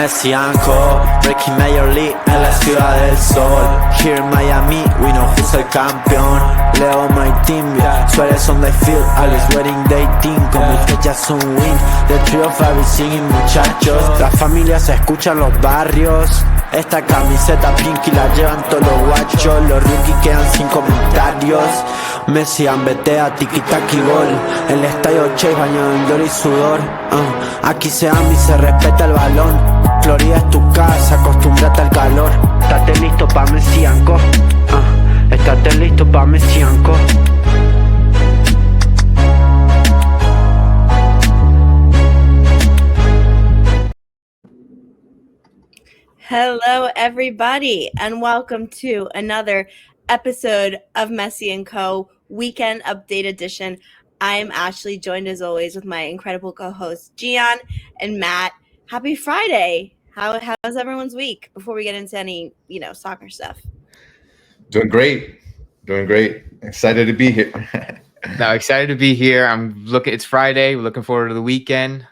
Messi and Co. Breaking Major League en la ciudad del sol. Here in Miami, we know who's el campeón. Leo my team, Suarez on the field, Alex wedding dating. Con mis fechas un win, the trio of everything muchachos. Las familias se escuchan los barrios. Esta camiseta pinky la llevan todos los guachos. Los rookies quedan sin comentarios. Messi ambetea, tiki-taki gol. El estadio Chase bañado en dolor y sudor. Aquí se ama y se respeta el balón. Florida es tu casa, acostúmbrate al calor. Estate listo pa' Messi and Co. Estate listo pa' Messi and Co. Hello, everybody, and welcome to another episode of Messi and Co. Weekend Update Edition. I am Ashley, joined as always with my incredible co-hosts Gian and Matt. Happy Friday! How's everyone's week? Before we get into any, soccer stuff. Doing great. Excited to be here. Excited to be here. It's Friday. We're looking forward to the weekend.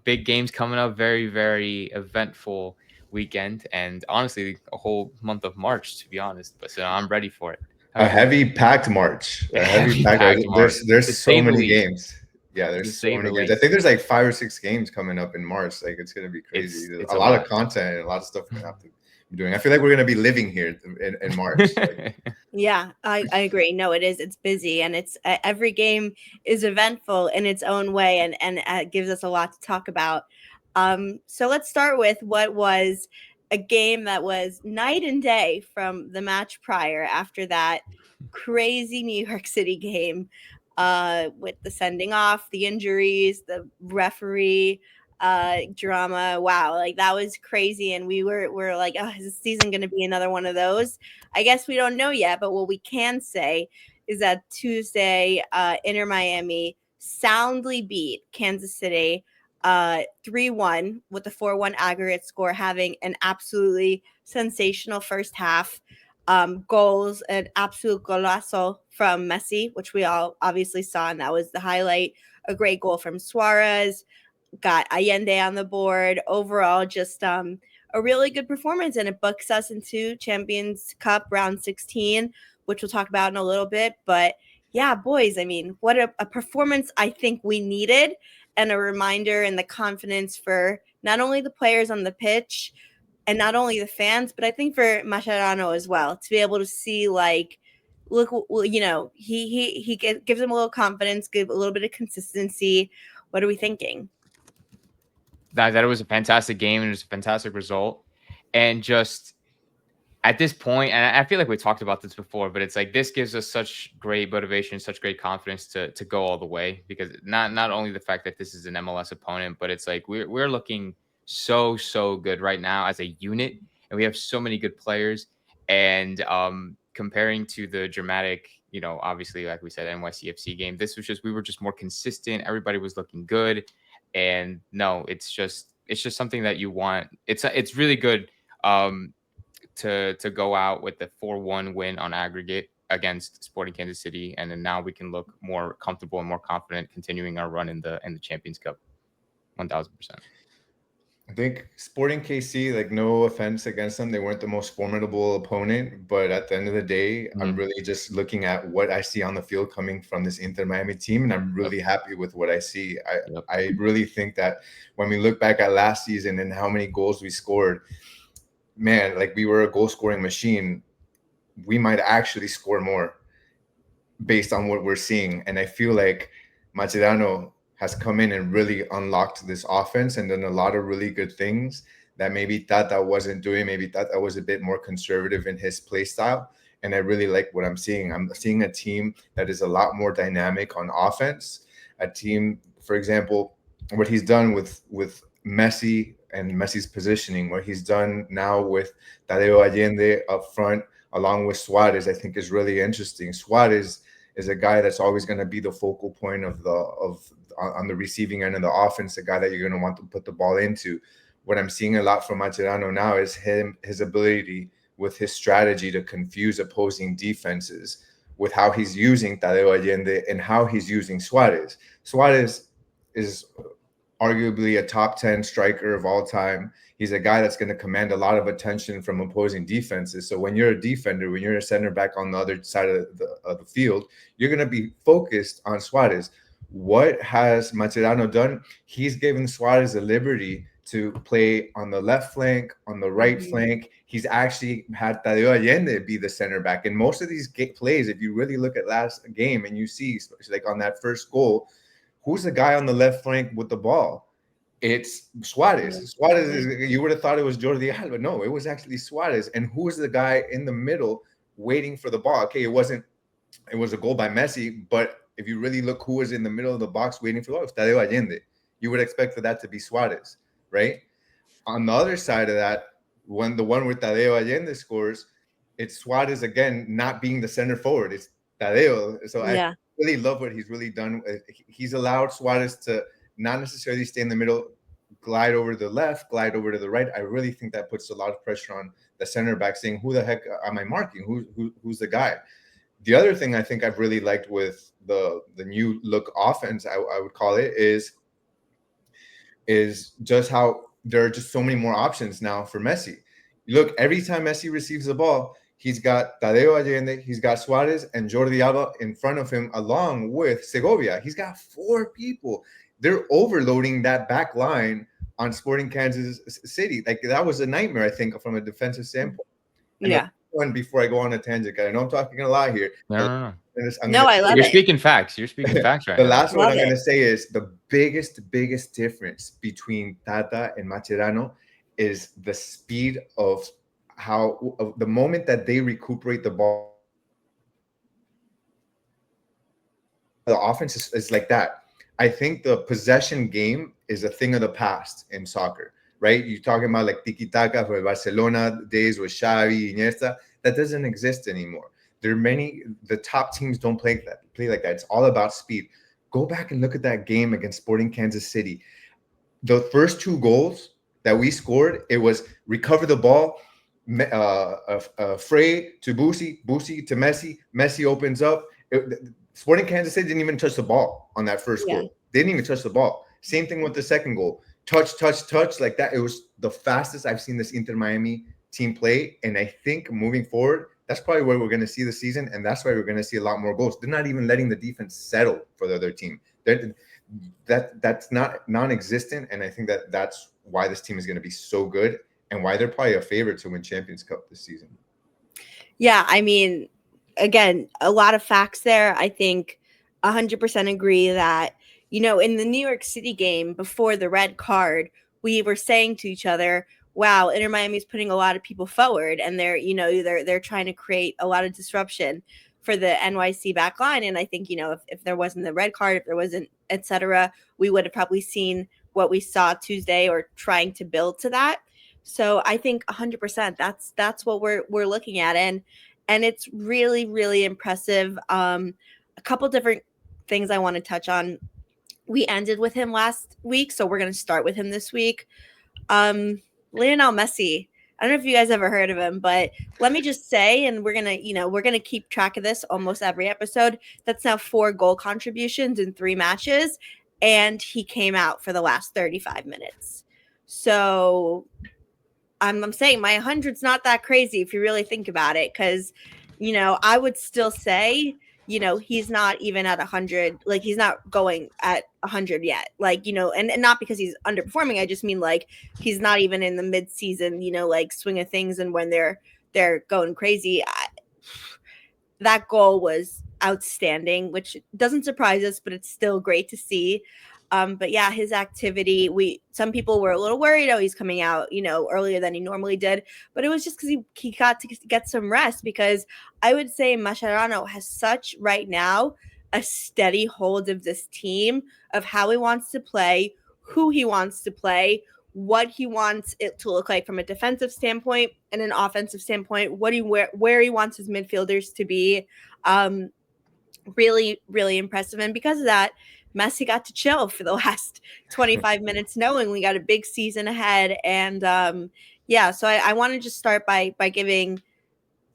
Big games coming up. Very, very eventful weekend, and honestly a whole month of March, to be honest, but so I'm ready for it. A heavy packed March. There's so many games. Yeah, there's so many games. I think there's like 5 or 6 games coming up in March. Like, it's gonna be crazy. There's a lot of content and a lot of stuff we're gonna have to be doing. I feel like we're gonna be living here in March. Yeah, I agree. No, it is. It's busy, and it's every game is eventful in its own way, and it gives us a lot to talk about. So let's start with what was a game that was night and day from the match prior after that crazy New York City game with the sending off, the injuries, the referee drama. Wow, like that was crazy. And we're like, oh, is this season going to be another one of those? I guess we don't know yet, but what we can say is that Tuesday, Inter Miami soundly beat Kansas City 3-1 with the 4-1 aggregate score, having an absolutely sensational first half. Goals, an absolute golazo from Messi, which we all obviously saw, and that was the highlight. A great goal from Suarez, got Allende on the board. Overall, just a really good performance, and it books us into Champions Cup round 16, which we'll talk about in a little bit. But yeah, boys, I mean, what a performance I think we needed, and a reminder and the confidence for not only the players on the pitch and not only the fans, but I think for Mascherano as well, to be able to see, like, look, he gives him a little confidence, give a little bit of consistency. What are we thinking? That it was a fantastic game, and it was a fantastic result. And just at this point, and I feel like we talked about this before, but it's like this gives us such great motivation, such great confidence to go all the way, because not only the fact that this is an MLS opponent, but it's like we're looking so good right now as a unit, and we have so many good players. And comparing to the dramatic, obviously, like we said, NYCFC game, this was we were just more consistent. Everybody was looking good, and no, it's just something that you want. It's really good. To go out with the 4-1 win on aggregate against Sporting Kansas City, and then now we can look more comfortable and more confident continuing our run in the Champions Cup. 1000%. I think Sporting KC, like, no offense against them, they weren't the most formidable opponent, but at the end of the day, I'm really just looking at what I see on the field coming from this Inter Miami team, and I'm really happy with what I see. I really think that when we look back at last season and how many goals we scored, man, like, we were a goal scoring machine. We might actually score more based on what we're seeing. And I feel like Mascherano has come in and really unlocked this offense and done a lot of really good things that maybe Tata wasn't doing. Maybe Tata was a bit more conservative in his play style. And I really like what I'm seeing. I'm seeing a team that is a lot more dynamic on offense. A team, for example, what he's done with Messi and Messi's positioning, what he's done now with Tadeo Allende up front, along with Suarez, I think is really interesting. Suarez is a guy that's always going to be the focal point on the receiving end of the offense, the guy that you're going to want to put the ball into. What I'm seeing a lot from Mascherano now is his ability with his strategy to confuse opposing defenses with how he's using Tadeo Allende and how he's using Suarez. Suarez is arguably a top 10 striker of all time. He's a guy that's going to command a lot of attention from opposing defenses. So when you're a defender, when you're a center back on the other side of the field, you're going to be focused on Suarez. What has Mascherano done? He's given Suarez the liberty to play on the left flank, on the right flank. He's actually had Tadeo Allende be the center back. And most of these plays, if you really look at last game and you see, like on that first goal, who's the guy on the left flank with the ball? It's Suarez. Suarez is, you would have thought it was Jordi Alba. No, it was actually Suarez. And who's the guy in the middle waiting for the ball? Okay, it was a goal by Messi, but if you really look who was in the middle of the box waiting for the ball, it's Tadeo Allende. You would expect for that to be Suarez, right? On the other side of that, when the one where Tadeo Allende scores, it's Suarez again not being the center forward. It's Tadeo. So I really love what he's really done. He's allowed Suarez to not necessarily stay in the middle, glide over to the left, glide over to the right. I really think that puts a lot of pressure on the center back, saying, who the heck am I marking? Who's the guy? The other thing I think I've really liked with the new look offense, I would call it, is just how there are just so many more options now for Messi. Look, every time Messi receives the ball, he's got Tadeo Allende, he's got Suarez and Jordi Alba in front of him, along with Segovia. He's got 4 people. They're overloading that back line on Sporting Kansas City. Like, that was a nightmare, I think, from a defensive standpoint. And one before I go on a tangent, I know I'm talking a lot here. No. I love it. You're speaking facts. You're speaking facts right The now. last one I'm going to say is the biggest difference between Tata and Mascherano is the speed of the moment that they recuperate the ball. The offense is like that. I think the possession game is a thing of the past in soccer, right? You're talking about like tiki-taka for Barcelona days with Xavi, Iniesta. That doesn't exist anymore. The top teams don't play like that. It's all about speed. Go back and look at that game against Sporting Kansas City. The first 2 goals that we scored, it was recover the ball, Frey to Busi to Messi opens up. Sporting Kansas City didn't even touch the ball on that first goal. They didn't even touch the ball. Same thing with the second goal. Touch like that. It was the fastest I've seen this Inter Miami team play. And I think moving forward, that's probably where we're going to see the season. And that's why we're going to see a lot more goals. They're not even letting the defense settle for the other team. That's not non-existent. And I think that's why this team is going to be so good and why they're probably a favorite to win Champions Cup this season. Yeah, I mean, again, a lot of facts there. I think 100% agree that, in the New York City game before the red card, we were saying to each other, wow, Inter Miami's putting a lot of people forward and they're trying to create a lot of disruption for the NYC back line. And I think, if there wasn't the red card, if there wasn't, et cetera, we would have probably seen what we saw Tuesday or trying to build to that. So I think 100% that's what we're looking at. And it's really, really impressive. A couple different things I want to touch on. We ended with him last week, so we're going to start with him this week. Lionel Messi. I don't know if you guys ever heard of him, but let me just say, and we're gonna keep track of this almost every episode. That's now 4 goal contributions in 3 matches, and he came out for the last 35 minutes. So I'm saying my 100's not that crazy if you really think about it, because I would still say he's not even at 100. Like, he's not going at 100 yet. Like, and not because he's underperforming. I just mean, like, he's not even in the mid-season, like, swing of things. And when they're going crazy, that goal was outstanding, which doesn't surprise us, but it's still great to see. But yeah, his activity, some people were a little worried, he's coming out, earlier than he normally did, but it was just because he got to get some rest, because I would say Mascherano has such right now a steady hold of this team, of how he wants to play, who he wants to play, what he wants it to look like from a defensive standpoint and an offensive standpoint, where he wants his midfielders to be. Really, really impressive. And because of that, Messi got to chill for the last 25 minutes, knowing we got a big season ahead. And so I want to just start by giving,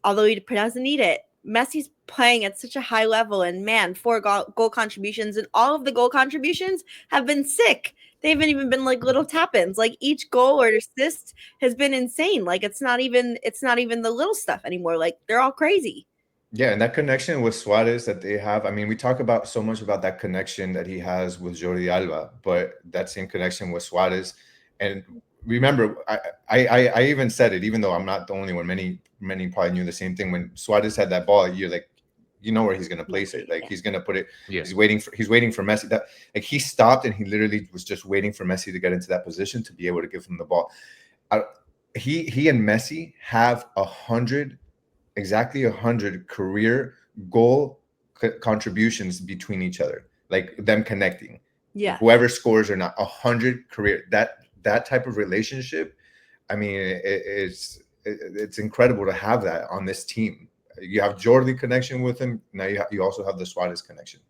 although he doesn't need it, Messi's playing at such a high level, and man, 4 goal contributions, and all of the goal contributions have been sick. they haven't even been like little tap-ins. Like each goal or assist has been insane. Like it's not even the little stuff anymore. Like they're all crazy. Yeah, and that connection with Suarez that they have. I mean, we talk about so much about that connection that he has with Jordi Alba, but that same connection with Suarez. And remember, I even said it, even though I'm not the only one. Many probably knew the same thing. When Suarez had that ball, you're like, you know where he's gonna place it. Like he's gonna put it. Yeah. He's waiting for Messi. That like he stopped and he literally was just waiting for Messi to get into that position to be able to give him the ball. He and Messi have 100. Exactly 100 career goal contributions between each other, like them connecting. Yeah. Whoever scores or not, 100 career. That type of relationship. I mean, it's incredible to have that on this team. You have Jordi connection with him. Now you also have the Suarez connection.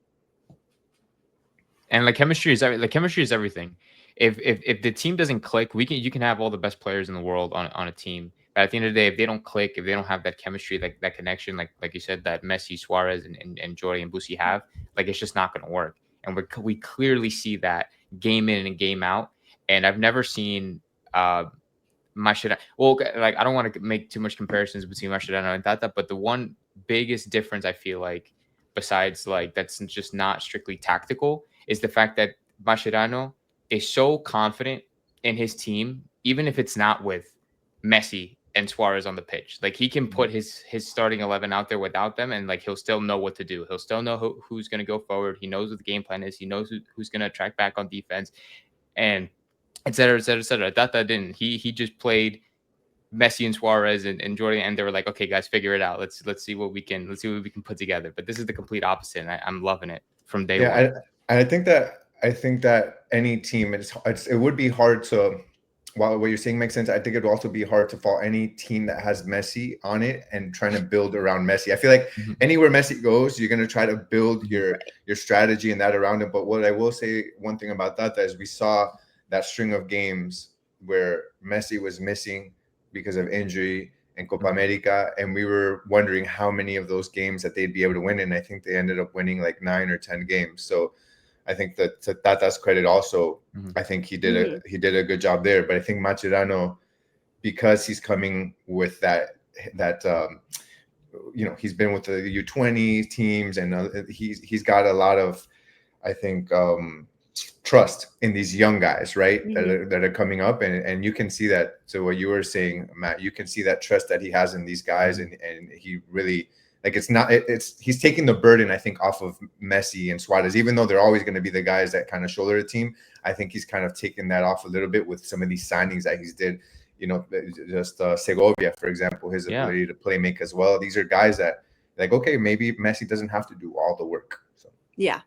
And chemistry is everything. If the team doesn't click, you can have all the best players in the world on a team. But at the end of the day, if they don't click, if they don't have that chemistry, that connection, like you said, that Messi, Suarez, and Jordi and Busi have, it's just not going to work. And we clearly see that game in and game out. And I've never seen Mascherano. Well, I don't want to make too much comparisons between Mascherano and Tata, but the one biggest difference I feel like, besides that's just not strictly tactical, is the fact that Mascherano is so confident in his team, even if it's not with Messi and Suarez on the pitch. He can put his starting 11 out there without them, and he'll still know what to do. He'll still know who's going to go forward. He knows what the game plan is. He knows who's going to track back on defense, and et cetera, et cetera, et cetera. Tata didn't. He just played Messi and Suarez and Jordan, and they were like, okay, guys, figure it out. Let's see what we can put together. But this is the complete opposite, and I'm loving it from day one. I think that any team, it would be hard to. While what you're saying makes sense, I think it would also be hard to follow any team that has Messi on it and trying to build around Messi. I feel like anywhere Messi goes, you're going to try to build your strategy and that around him. But what I will say, one thing about that is we saw that string of games where Messi was missing because of injury in Copa America, and we were wondering how many of those games that they'd be able to win. And I think they ended up winning 9 or 10 games. So I think that to Tata's credit also, I think he did a good job there. But I think Mascherano, because he's coming with that he's been with the U20 teams, and he's got a lot of, I think, trust in these young guys, right? That are coming up, and you can see that. So what you were saying, Matt, you can see that trust that he has in these guys, and he really. He's taking the burden, I think, off of Messi and Suarez, even though they're always going to be the guys that kind of shoulder the team. I think he's kind of taken that off a little bit with some of these signings that he's did, just Segovia, for example, his ability to play make as well. These are guys that okay, maybe Messi doesn't have to do all the work. So. Yeah,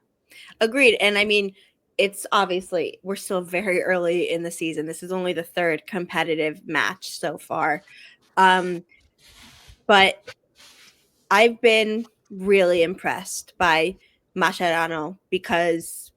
agreed. And I mean, it's obviously we're still very early in the season. This is only the third competitive match so far. But I've been really impressed by Mascherano because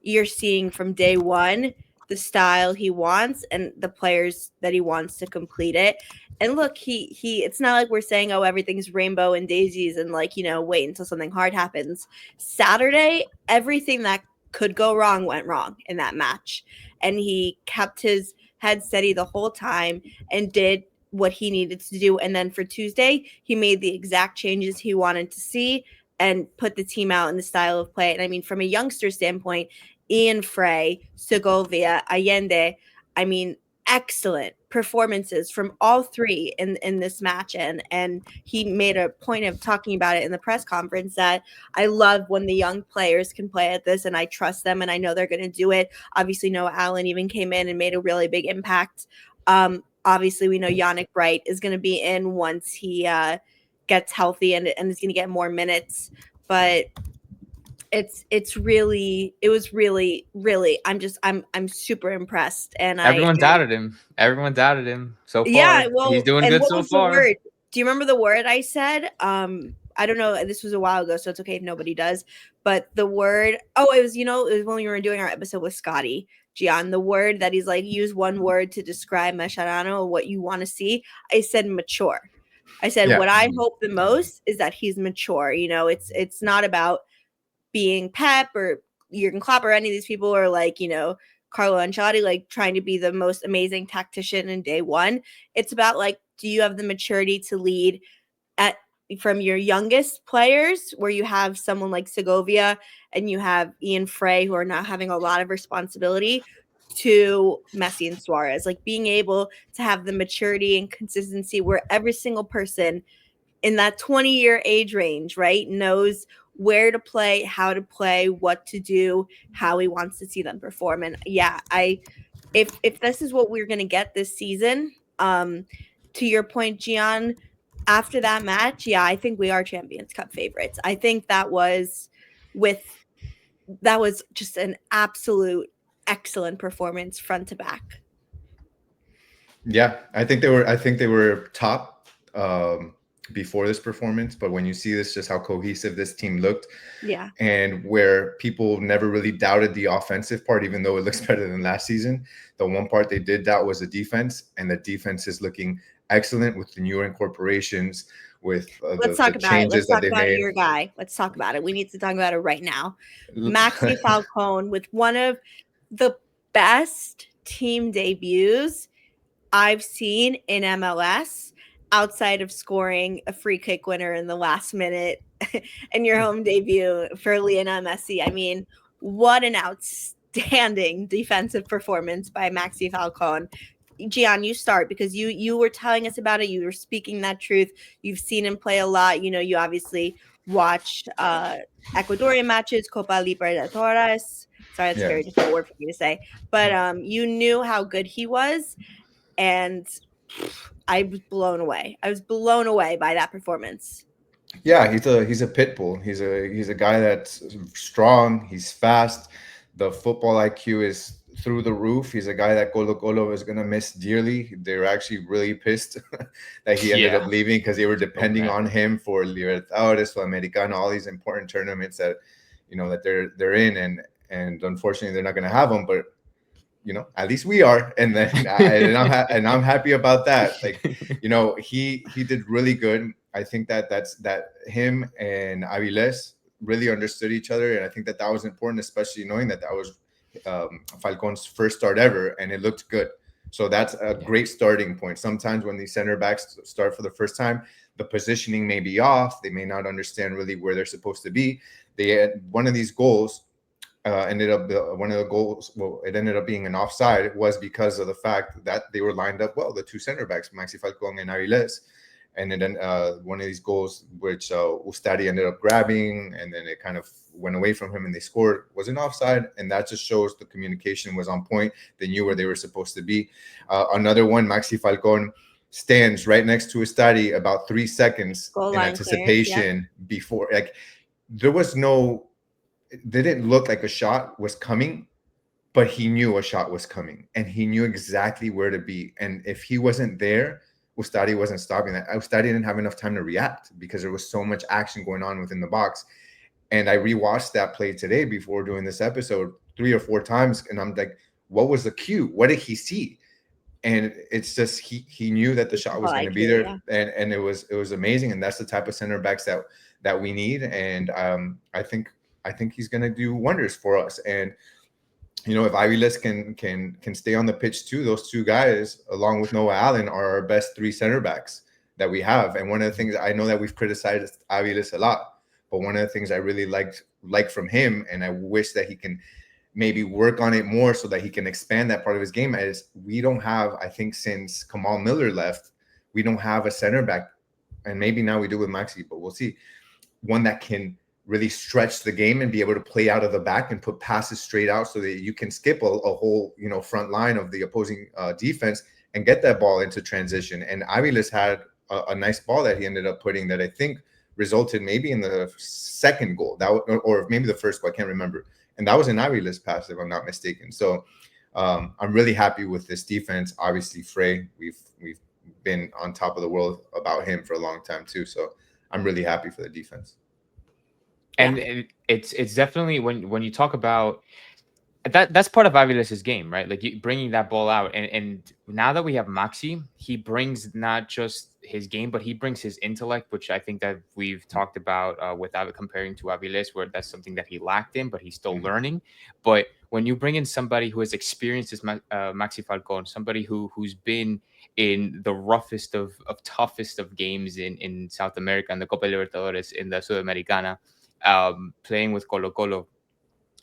you're seeing from day one the style he wants and the players that he wants to complete it. And look, he it's not like we're saying, oh, everything's rainbow and daisies and wait until something hard happens. Saturday, everything that could go wrong went wrong in that match. And he kept his head steady the whole time and did what he needed to do. And then for Tuesday, he made the exact changes he wanted to see and put the team out in the style of play. And I mean, from a youngster standpoint, Ian Frey, Segovia, Allende, I mean, excellent performances from all three in this match. And he made a point of talking about it in the press conference that I love when the young players can play at this and I trust them and I know they're going to do it. Obviously, Noah Allen even came in and made a really big impact. Obviously, we know Yannick Bright is going to be in once he gets healthy and is going to get more minutes. But it was really I'm super impressed. And everyone doubted him. Everyone doubted him so far. Yeah, well, he's doing good so far. Do you remember the word I said? I don't know. This was a while ago, so it's okay if nobody does. But the word, it was when we were doing our episode with Scotty Gian, the word that he's use one word to describe Mascherano, what you want to see. I said mature. I said what I hope the most is that he's mature. It's not about being Pep or Jurgen Klopp or any of these people or Carlo Ancelotti, like trying to be the most amazing tactician in day one. It's about like, do you have the maturity to lead from your youngest players, where you have someone like Segovia and you have Ian Frey, who are now having a lot of responsibility, to Messi and Suarez, like being able to have the maturity and consistency where every single person in that 20-year age range, right, knows where to play, how to play, what to do, how he wants to see them perform. And yeah, if this is what we're going to get this season, to your point, Gian, after that match, yeah, I think we are Champions Cup favorites. I think that was just an absolute excellent performance front to back. Yeah, I think they were top before this performance, but when you see this, just how cohesive this team looked, Yeah, and where people never really doubted the offensive part, even though it looks better than last season, the one part they did doubt was the defense, and the defense is looking excellent with the newer incorporations, with let's talk the about it. changes Let's that talk they about made. your guy. Let's talk about it. We need to talk about it right now. Maxi Falcone with one of the best team debuts I've seen in MLS, outside of scoring a free kick winner in the last minute in your home debut for Lionel Messi. I mean, what an outstanding defensive performance by Maxi Falcone. Gian, you start, because you were telling us about it. You were speaking that truth. You've seen him play a lot. You know, you obviously watch Ecuadorian matches, Copa Libertadores. Sorry, that's a Yeah. very difficult word for me to say. But you knew how good he was, and I was blown away. I was blown away by that performance. Yeah, he's a pit bull. He's a guy that's strong. He's fast. The football IQ is through the roof. He's a guy that Colo Colo is gonna miss dearly. They're actually really pissed that he ended up leaving, because they were depending on him for Libertadores, Sudamericana, all these important tournaments that that they're in, and unfortunately they're not gonna have him. But at least we are, and then I'm happy about that. Like, he did really good. I think that him and Aviles really understood each other, and I think that was important, especially knowing that was Falcon's first start ever, and it looked good. So that's a great starting point. Sometimes when these center backs start for the first time, the positioning may be off. They may not understand really where they're supposed to be. They had one of these goals. Ended up one of the goals. Well, it ended up being an offside. It was because of the fact that they were lined up well, the two center backs, Maxi Falcon and Aviles. And then one of these goals, which Ustari ended up grabbing, and then it kind of went away from him, and they scored, was an offside, and that just shows the communication was on point. They knew where they were supposed to be. Another one, Maxi Falcon stands right next to Ustari about 3 seconds Goal in line anticipation before, like, there was no. It didn't look like a shot was coming, but he knew a shot was coming, and he knew exactly where to be. And if he wasn't there, Ustadi wasn't stopping that. Ustadi didn't have enough time to react because there was so much action going on within the box. And I rewatched that play today before doing this episode 3 or 4 times, and I'm like, what was the cue? What did he see? And it's just he knew that the shot was going to be there, and it was amazing. And that's the type of center backs that we need. And I think he's going to do wonders for us. And if Aviles can stay on the pitch too, those two guys, along with Noah Allen, are our best 3 center backs that we have. And one of the things, I know that we've criticized Aviles a lot, but one of the things I really like from him, and I wish that he can maybe work on it more so that he can expand that part of his game, is we don't have, I think since Kamal Miller left, we don't have a center back, and maybe now we do with Maxi, but we'll see, one that can really stretch the game and be able to play out of the back and put passes straight out so that you can skip a whole front line of the opposing defense and get that ball into transition. And Aviles had a nice ball that he ended up putting that I think resulted maybe in the second goal, or maybe the first goal, I can't remember. And that was an Aviles pass, if I'm not mistaken. So I'm really happy with this defense. Obviously, Frey, we've been on top of the world about him for a long time too. So I'm really happy for the defense. And it's definitely when you talk about that's part of Aviles' game, right? Like bringing that ball out. And now that we have Maxi, he brings not just his game, but he brings his intellect, which I think that we've talked about without comparing to Aviles, where that's something that he lacked in, but he's still learning. But when you bring in somebody who has experienced this Maxi Falcon, somebody who's been in the roughest of toughest of games in South America and the Copa Libertadores in the Sudamericana, playing with Colo Colo,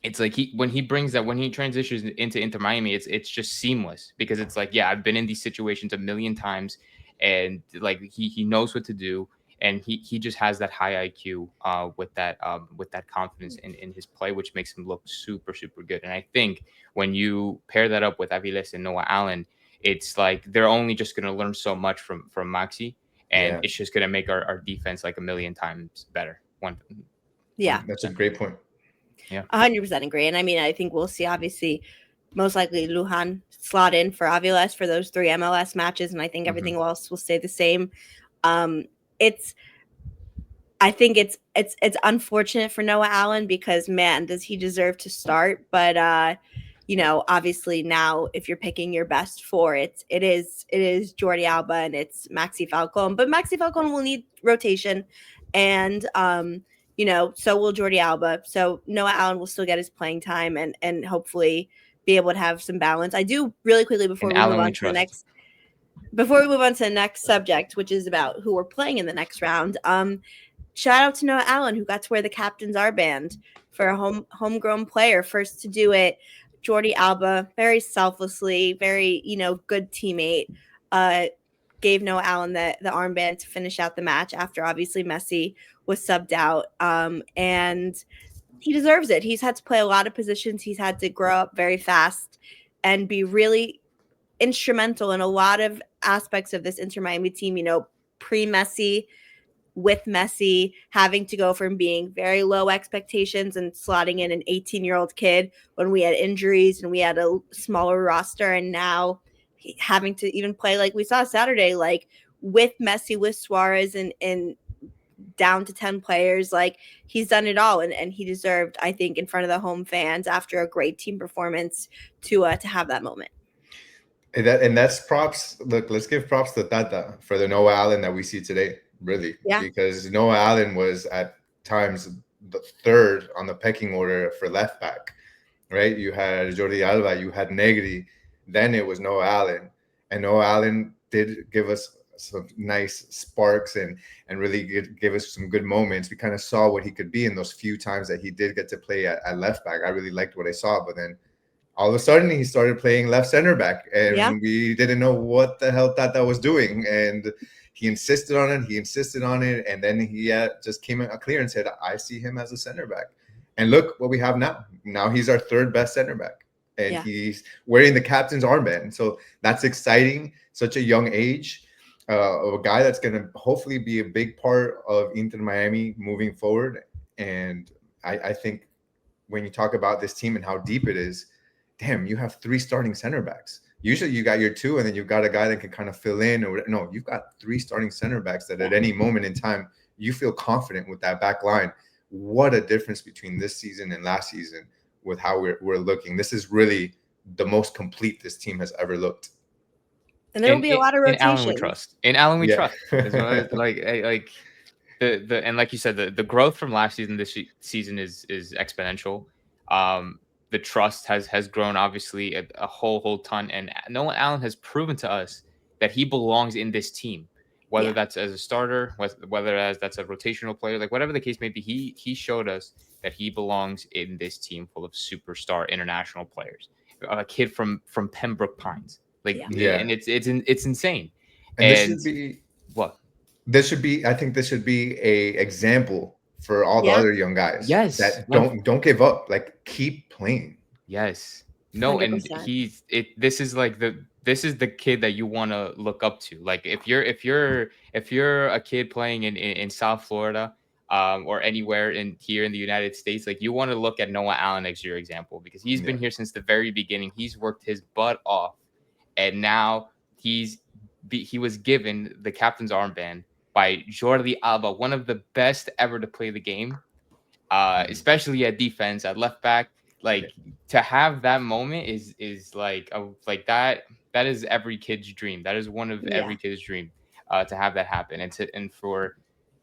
it's like when he transitions into Inter Miami, it's just seamless, because it's like, yeah, I've been in these situations a million times, and like he knows what to do, and he just has that high IQ with that confidence in his play, which makes him look super super good. And I think when you pair that up with Aviles and Noah Allen, it's like they're only just going to learn so much from Maxi, and it's just going to make our defense like a million times better. That's a great point. Yeah, 100% agree. And I mean, I think we'll see, obviously, most likely Lujan slot in for Aviles for those 3 MLS matches, and I think everything else will stay the same. I think it's unfortunate for Noah Allen, because, man, does he deserve to start? But obviously now, if you're picking your best 4, it is Jordi Alba and it's Maxi Falcon. But Maxi Falcon will need rotation, and so will Jordi Alba. So Noah Allen will still get his playing time and hopefully be able to have some balance. I do, really quickly, before we move on to the next subject, which is about who we're playing in the next round. Shout out to Noah Allen, who got to wear the captain's armband for a homegrown player. First to do it, Jordi Alba, very selflessly, very, good teammate, gave Noah Allen the armband to finish out the match after, obviously, Messi was subbed out. And he deserves it. He's had to play a lot of positions. He's had to grow up very fast and be really instrumental in a lot of aspects of this Inter Miami team, pre-Messi, with Messi, having to go from being very low expectations and slotting in an 18-year-old kid when we had injuries and we had a smaller roster, and now having to even play, like we saw Saturday, like with Messi, with Suarez, and down to 10 players. Like, he's done it all, and he deserved, I think, in front of the home fans after a great team performance to have that moment. And that's props. Look, let's give props to Tata for the Noah Allen that we see today, really. Yeah. Because Noah Allen was at times the 3rd on the pecking order for left back, right? You had Jordi Alba, you had Negri, then it was Noah Allen. And Noah Allen did give us some nice sparks and really give us some good moments. We kind of saw what he could be in those few times that he did get to play at left back. I really liked what I saw, but then all of a sudden he started playing left center back, and we didn't know what the hell that was doing. And he insisted on it. And then he just came out clear and said, I see him as a center back. And look what we have now. Now he's our 3rd best center back, and he's wearing the captain's armband. So that's exciting. Such a young age of a guy that's going to hopefully be a big part of Inter Miami moving forward. And I think when you talk about this team and how deep it is, damn, you have 3 starting center backs. Usually you got your 2, and then you've got a guy that can kind of fill in. Or no, you've got 3 starting center backs that at any moment in time, you feel confident with that back line. What a difference between this season and last season with how we're looking. This is really the most complete this team has ever looked. And there will be a lot of rotation. In Allen we trust. Like and like you said, the growth from last season this season is exponential. The trust has grown, obviously, a whole ton, and Noah Allen has proven to us that he belongs in this team, whether that's as a starter, whether that's a rotational player, like whatever the case may be. He showed us that he belongs in this team full of superstar international players. A kid from Pembroke Pines, and it's insane. And this should be what? This should be. I think this should be a example for all the other young guys. Yes. That don't give up. Like, keep playing. Yes. No, 100%. And this is the kid that you want to look up to. Like, if you're a kid playing in South Florida, or anywhere here in the United States, like, you want to look at Noah Allen as your example, because he's been here since the very beginning. He's worked his butt off, and now he was given the captain's armband by Jordi Alba, one of the best ever to play the game, especially at defense, at left back. Like, to have that moment is like that is every kid's dream. That is one of every kid's dream, to have that happen. And for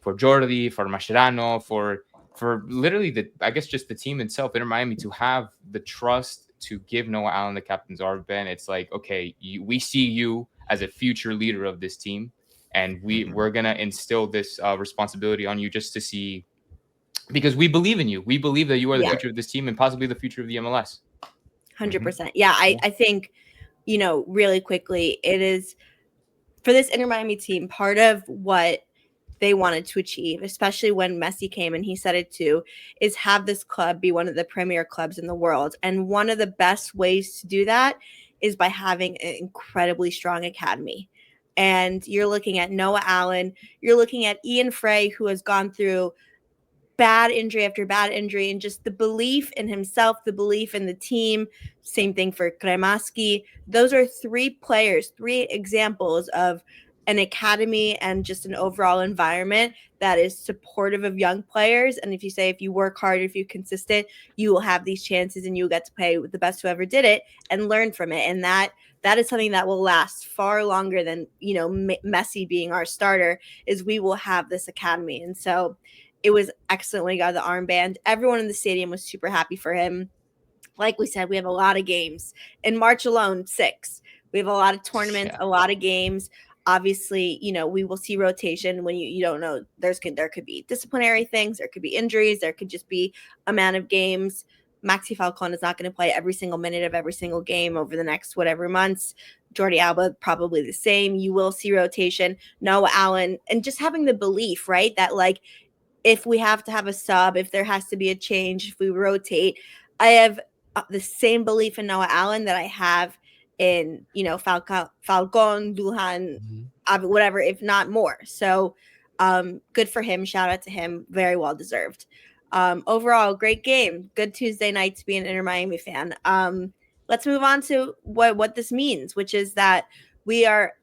Jordi, for Mascherano, for literally I guess just the team itself, Inter Miami, to have the trust to give Noah Allen the captain's armband, it's like, okay, we see you as a future leader of this team, and we're gonna instill this responsibility on you just to see, because we believe in you. We believe that you are the future of this team and possibly the future of the MLS. 100%. Yeah, I think, really quickly, it is for this Inter Miami team, part of what they wanted to achieve, especially when Messi came and he said it too, is have this club be one of the premier clubs in the world. And one of the best ways to do that is by having an incredibly strong academy. And you're looking at Noah Allen, you're looking at Ian Frey, who has gone through bad injury after bad injury, and just the belief in himself, the belief in the team. Same thing for Kremaski. Those are three examples of an academy and just an overall environment that is supportive of young players. And if you work hard, if you're consistent, you will have these chances and you'll get to play with the best who ever did it and learn from it. And that is something that will last far longer than, Messi being our starter, is we will have this academy. And so it was excellent when he got the armband. Everyone in the stadium was super happy for him. Like we said, we have a lot of games. In March alone, 6. We have a lot of tournaments, a lot of games. Obviously, we will see rotation when you don't know. There could be disciplinary things. There could be injuries. There could just be amount of games. Maxi Falcone is not going to play every single minute of every single game over the next whatever months. Jordi Alba, probably the same. You will see rotation. Noah Allen, and just having the belief, right, that like, if we have to have a sub, if there has to be a change, if we rotate, I have the same belief in Noah Allen that I have in, Falcon, Duhan, whatever, if not more. So good for him. Shout out to him. Very well deserved. Overall, great game. Good Tuesday night to be an Inter Miami fan. Let's move on to what this means, which is that we are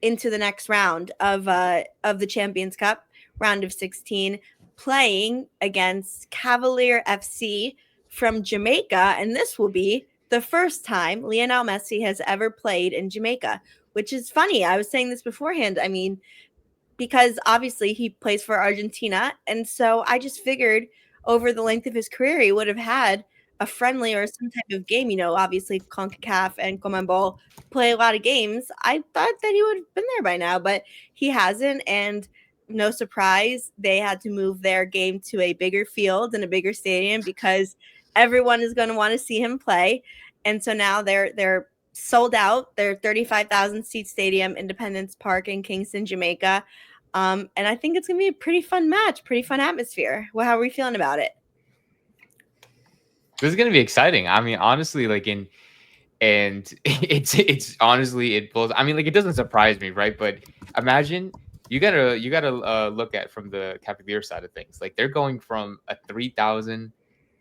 into the next round of the Champions Cup, round of 16. Playing against Cavalier FC from Jamaica, and this will be the first time Lionel Messi has ever played in Jamaica, which is funny. I was saying this beforehand. I mean, because obviously he plays for Argentina, and so I just figured over the length of his career he would have had a friendly or some type of game. Obviously CONCACAF and CONMEBOL play a lot of games. I thought that he would have been there by now, but he hasn't, and no surprise, they had to move their game to a bigger field and a bigger stadium because everyone is going to want to see him play. And so now they're sold out. Their 35,000 seat stadium, Independence Park in Kingston, Jamaica. And I think it's going to be a pretty fun match, pretty fun atmosphere. Well, how are we feeling about it? This is going to be exciting. I mean, honestly, and it's honestly, it blows. I mean, it doesn't surprise me, right? But imagine you gotta look at from the Cavalier side of things. Like, they're going from a 3,000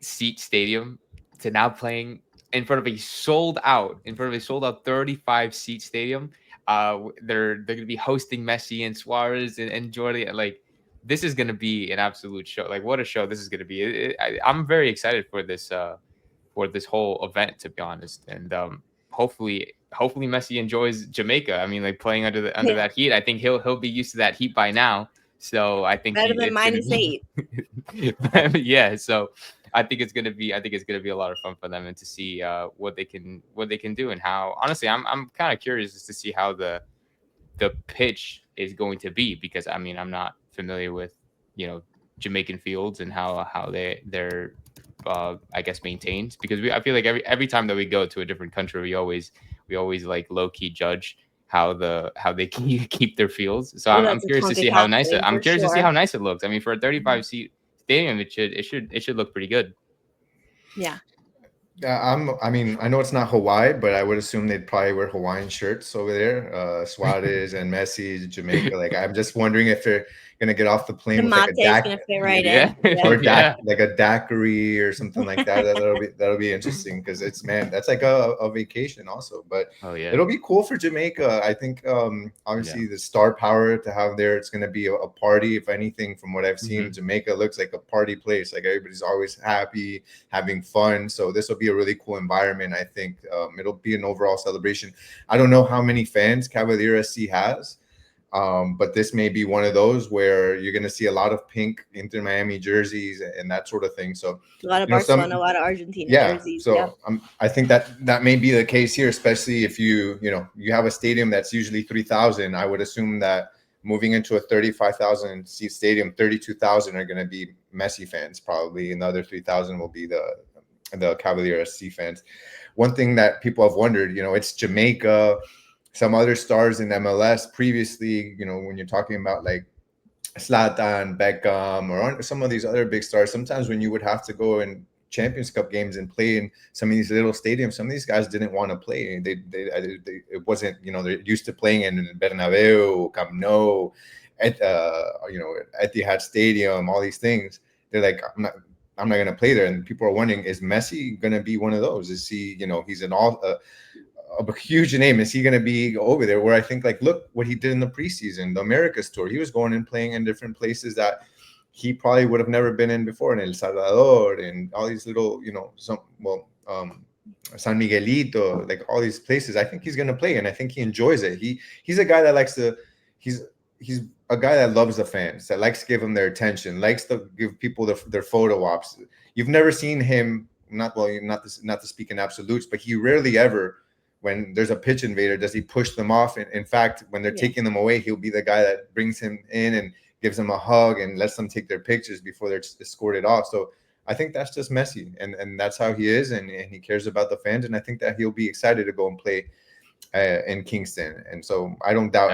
seat stadium to now playing in front of a sold out 35 seat stadium. They're going to be hosting Messi and Suarez and Jordi. Like, this is going to be an absolute show. Like, what a show this is going to be. I'm very excited for this whole event, to be honest. And hopefully Messi enjoys Jamaica. I mean, like, playing under that heat. I think he'll be used to that heat by now. So I think better than -8. Yeah. So I think it's gonna be a lot of fun for them, and to see what they can do, and how, honestly, I'm kind of curious as to see how the pitch is going to be, because I mean, I'm not familiar with Jamaican fields and how they're I guess maintained, because I feel like every time that we go to a different country, we always like low key judge how they keep their fields. So I'm curious to see how nice it. I'm curious to see how nice it looks. I mean, for a 35 seat stadium, it should look pretty good. Yeah. I mean, I know it's not Hawaii, but I would assume they'd probably wear Hawaiian shirts over there. Suarez and Messi, Jamaica. Like, I'm just wondering if they're gonna get off the plane with like a gonna fit right in. Or like a daiquiri or something like that. That'll be interesting, because that's like a vacation also. But it'll be cool for Jamaica. I think obviously the star power to have there, it's gonna be a party. If anything, from what I've seen, Jamaica looks like a party place. Like, everybody's always happy, having fun. So this will be a really cool environment. I think it'll be an overall celebration. I don't know how many fans Cavalier SC has. But this may be one of those where you're going to see a lot of pink Inter Miami jerseys and that sort of thing. So a lot of Barcelona, a lot of Argentina jerseys. So I think that may be the case here, especially if you have a stadium that's usually 3,000. I would assume that moving into a 35,000 seat stadium, 32,000 are going to be Messi fans probably, and the other 3,000 will be the Cavalier SC fans. One thing that people have wondered, it's Jamaica, some other stars in MLS previously, when you're talking about like Zlatan, Beckham, or some of these other big stars, sometimes when you would have to go in Champions Cup games and play in some of these little stadiums, some of these guys didn't want to play. It wasn't, they're used to playing in Bernabeu, Camp Nou, at Etihad Stadium, all these things. They're like, I'm not going to play there. And people are wondering, is Messi going to be one of those? Is he, he's a huge name. Is he going to be over there? Where I think, like, look what he did in the preseason, the Americas tour. He was going and playing in different places that he probably would have never been in before, in El Salvador and all these little, San Miguelito, like all these places. I think he's going to play, and I think he enjoys it. He's a guy that likes to. He's a guy that loves the fans, that likes to give them their attention, likes to give people their photo ops. You've never seen him, not to speak in absolutes, but he rarely ever, when there's a pitch invader, does he push them off. In fact, when they're taking them away, he'll be the guy that brings him in and gives them a hug and lets them take their pictures before they're escorted off. So I think that's just Messi, and that's how he is, and he cares about the fans, and I think that he'll be excited to go and play in Kingston. And so I don't doubt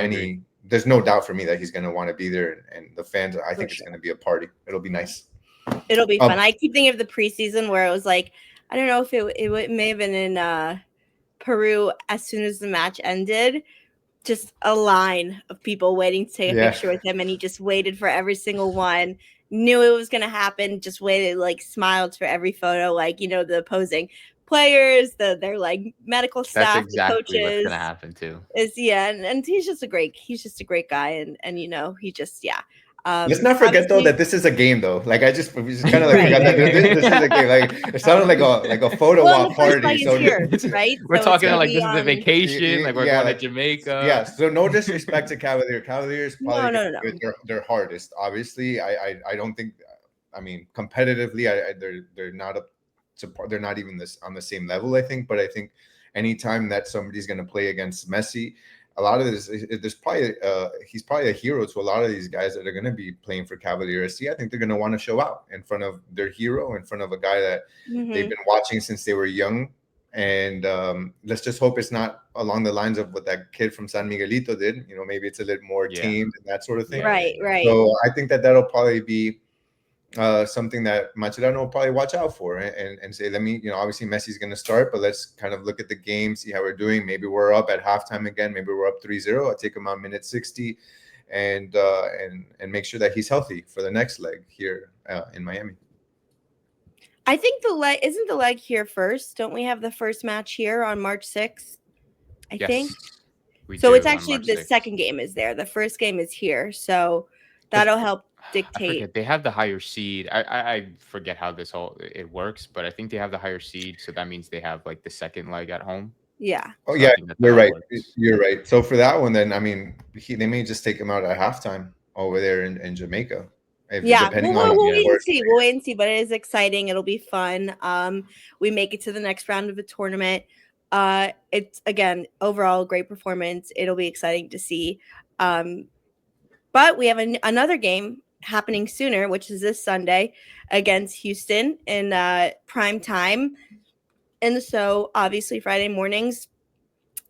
there's no doubt for me that he's going to want to be there, and the fans, I think it's going to be a party. It'll be nice. It'll be fun. I keep thinking of the preseason where it was like, I don't know if it may have been in Peru, as soon as the match ended, just a line of people waiting to take a picture with him, and he just waited for every single one, knew it was going to happen, just waited, like smiled for every photo, like, the opposing players, their like medical staff, that's exactly the coaches. What's going to happen too. And he's just a great guy, and he just let's not forget though that this is a game though. Like we just kind of like forgot that this is a game. Like it sounded like a photo op party. So here, right? We're talking like this is a vacation, like we're going to Jamaica. Yeah. So no disrespect to Cavaliers probably their hardest. Obviously, I don't think. I mean, competitively, they're not even on the same level, I think. But I think anytime that somebody's going to play against Messi, a lot of this, he's probably a hero to a lot of these guys that are going to be playing for Cavalier SC. I think they're going to want to show out in front of their hero, in front of a guy that they've been watching since they were young. And let's just hope it's not along the lines of what that kid from San Miguelito did. Maybe it's a little more tamed and that sort of thing. Right. So I think that'll probably be something that Mascherano will probably watch out for and say, obviously Messi's going to start, but let's kind of look at the game, see how we're doing. Maybe we're up at halftime again. Maybe we're up 3-0. I'll take him on minute 60 and make sure that he's healthy for the next leg here in Miami. I think isn't the leg here first? Don't we have the first match here on March 6th? I think. So it's actually the second game is there. The first game is here. So that'll help dictate. They have the higher seed. I forget how it works, but I think they have the higher seed, so that means they have like the second leg at home. Yeah. Oh yeah, you're right. You're right. So for that one, then they may just take him out at halftime over there in Jamaica. We'll wait and see. We'll wait and see, but it is exciting. It'll be fun. We make it to the next round of the tournament. It's again overall a great performance. It'll be exciting to see. But we have another game happening sooner, which is this Sunday against Houston in prime time. And so obviously Friday mornings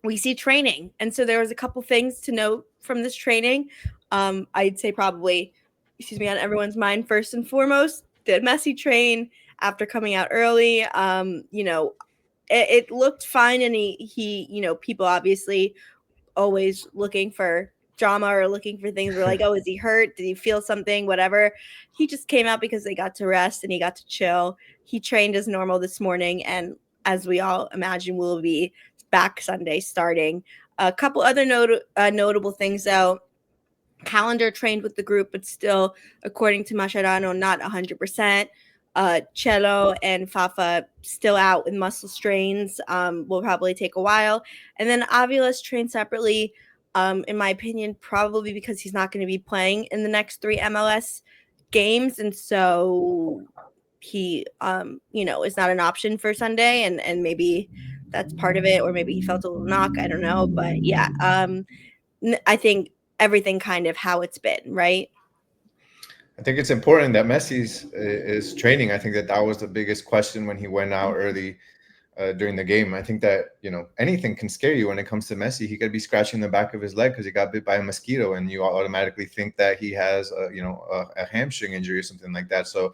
we see training. And so there was a couple things to note from this training. I'd say probably, on everyone's mind first and foremost, did Messi train after coming out early? It looked fine, and he people obviously always looking for drama or looking for things. We're like, oh, is he hurt? Did he feel something? Whatever. He just came out because they got to rest and he got to chill. He trained as normal this morning, and as we all imagine, will be back Sunday starting. A couple other notable things though. Calendar trained with the group, but still, according to Mascherano, not 100%. Cello and Fafa still out with muscle strains. Will probably take a while. And then Avila's trained separately in my opinion, probably because he's not going to be playing in the next 3 MLS games, and so he is not an option for Sunday, and maybe that's part of it, or maybe he felt a little knock, I don't know, but yeah, I think everything kind of how it's been, right? I think it's important that Messi is training. I think that was the biggest question when he went out early during the game. I think that, anything can scare you when it comes to Messi. He could be scratching the back of his leg because he got bit by a mosquito, and you automatically think that he has a hamstring injury or something like that. So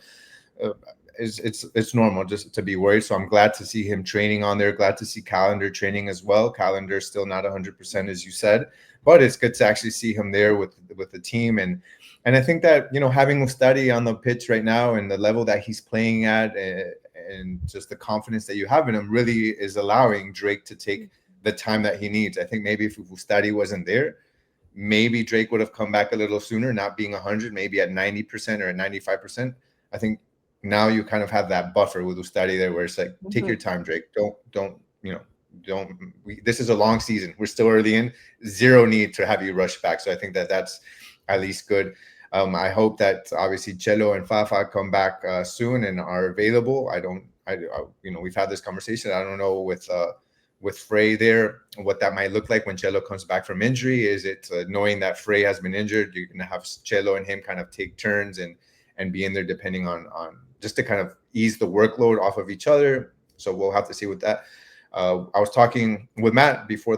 it's normal just to be worried. So I'm glad to see him training on there. Glad to see Calendar training as well. Calendar still not 100%, as you said, but it's good to actually see him there with the team. And I think that, having Ustadi on the pitch right now and the level that he's playing at, and just the confidence that you have in him, really is allowing Drake to take the time that he needs. I think maybe if Ustadi wasn't there, maybe Drake would have come back a little sooner, not being 100, maybe at 90% or at 95%. I think now you kind of have that buffer with Ustadi there, where it's like, take your time, Drake. This is a long season. We're still early in. Zero need to have you rush back. So I think that that's at least good. I hope that obviously Chelo and Fafa come back soon and are available. We've had this conversation. I don't know with Frey there, what that might look like when Chelo comes back from injury. Is it knowing that Frey has been injured, you're going to have Chelo and him kind of take turns and be in there depending on just to kind of ease the workload off of each other. So we'll have to see with that. I was talking with Matt before